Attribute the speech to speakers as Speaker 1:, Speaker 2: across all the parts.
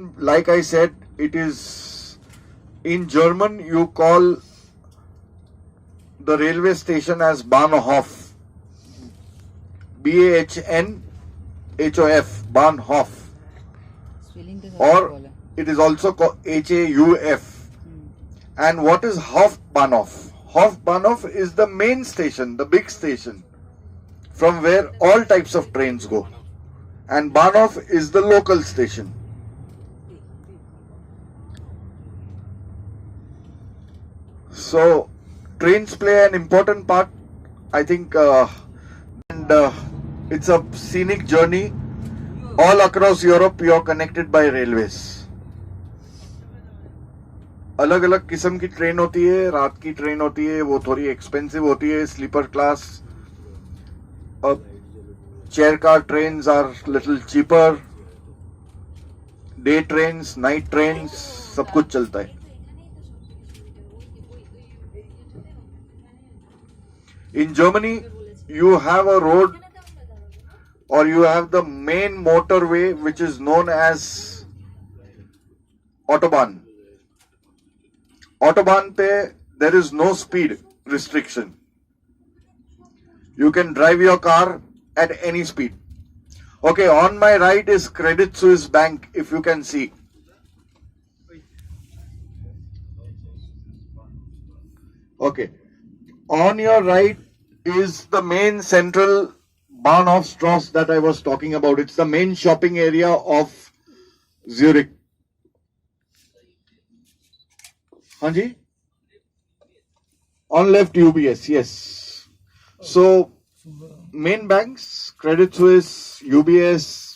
Speaker 1: station, like I said, it is in German you call the railway station as Bahnhof. Bahnhof, Bahnhof. Or it is also called HAUF. And what is Hauptbahnhof? Hauptbahnhof is the main station, the big station, from where all types of trains go. And Bahnhof is the local station. So, trains play an important part, I think, and it's a scenic journey. All across Europe, you are connected by railways. अलग अलग किस्म की train होती है, रात की train होती है, वो थोड़ी एक्सपेंसिव होती है, sleeper class. Chair car trains are little cheaper. Day trains, night trains, सब कुछ चलता है. In Germany, you have a road or you have the main motorway which is known as Autobahn. Autobahn pe there is no speed restriction. You can drive your car at any speed. Okay, on my right is Credit Suisse Bank, if you can see. Okay. On your right is the main central Bahnhofstrasse that I was talking about. It's the main shopping area of Zurich. Hanji? On left UBS, yes. So, main banks, Credit Suisse, UBS.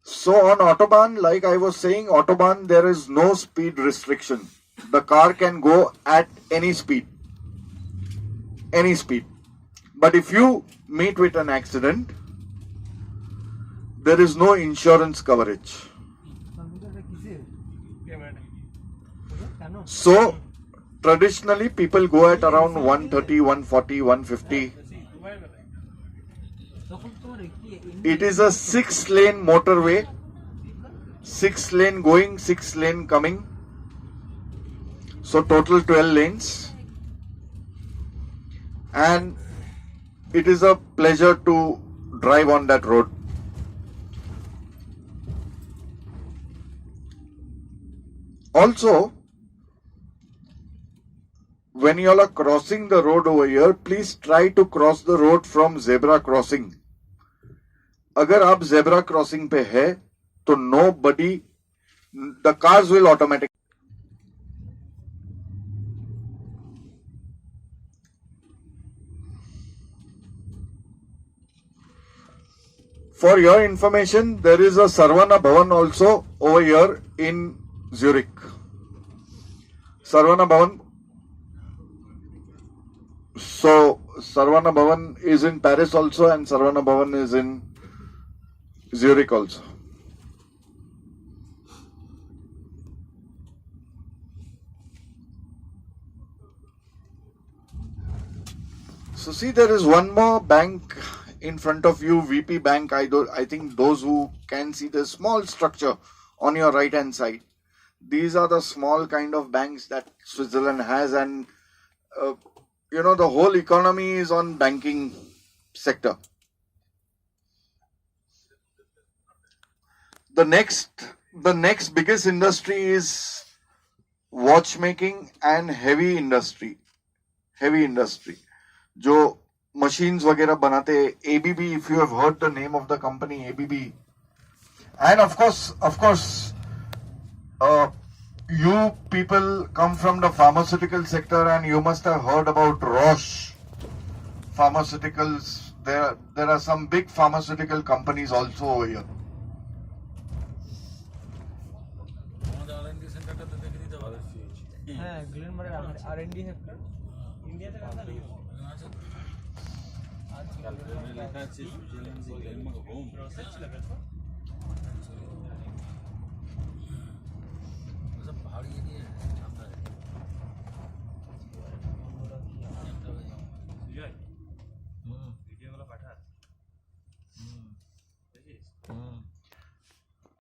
Speaker 1: So on Autobahn, like I was saying, Autobahn, there is no speed restriction. The car can go at any speed. Any speed. But if you meet with an accident, there is no insurance coverage. So, traditionally, people go at around 130, 140, 150. It is a 6-lane motorway, 6-lane going, 6-lane coming. So total 12 lanes. And it is a pleasure to drive on that road. Also, when you all are crossing the road over here, please try to cross the road from zebra crossing. अगर आप zebra crossing पे है तो nobody, the cars will automatically. For your information, there is a Sarvana Bhavan also over here in Zurich. Sarvana Bhavan. So Sarvana Bhavan is in Paris also, and Sarvana Bhavan is in Zurich also. So see, there is one more bank in front of you, VP Bank. I think those who can see the small structure on your right hand side. These are the small kind of banks that Switzerland has, and you know, the whole economy is on banking sector. The next biggest industry is watchmaking and heavy industry. Heavy industry. जो machines वगैरह बनाते हैं, ABB, if you have heard the name of the company, ABB. And of course, you people come from the pharmaceutical sector and you must have heard about Roche Pharmaceuticals. There are some big pharmaceutical companies also over here.
Speaker 2: R&D है India से करता नहीं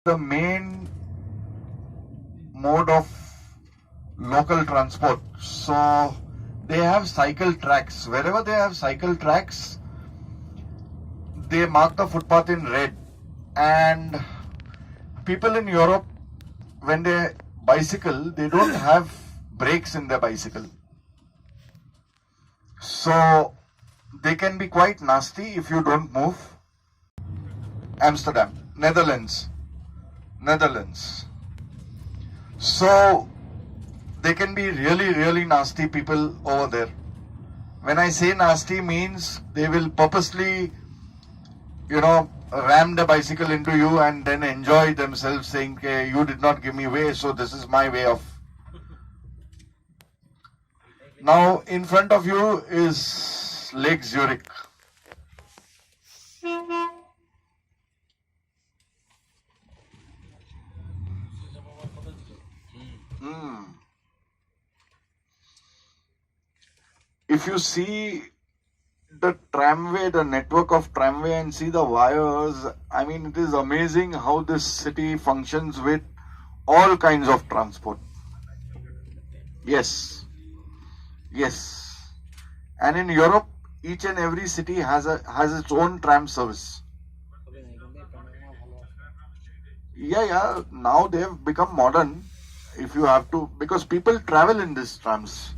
Speaker 1: The main mode of local transport. So they have cycle tracks. Wherever they have cycle tracks, they mark the footpath in red. And people in Europe, when they bicycle, they don't have brakes in their bicycle. So they can be quite nasty if you don't move. Amsterdam, Netherlands. So they can be really nasty people over there. When I say nasty means they will purposely, ram the bicycle into you and then enjoy themselves saying, okay, you did not give me way, so this is my way of. Now in front of you is Lake Zurich. If you see the tramway, the network of tramway and see the wires, I mean, it is amazing how this city functions with all kinds of transport. Yes. And in Europe, each and every city has its own tram service. Yeah. Now they have become modern. If you have to, because people travel in these trams.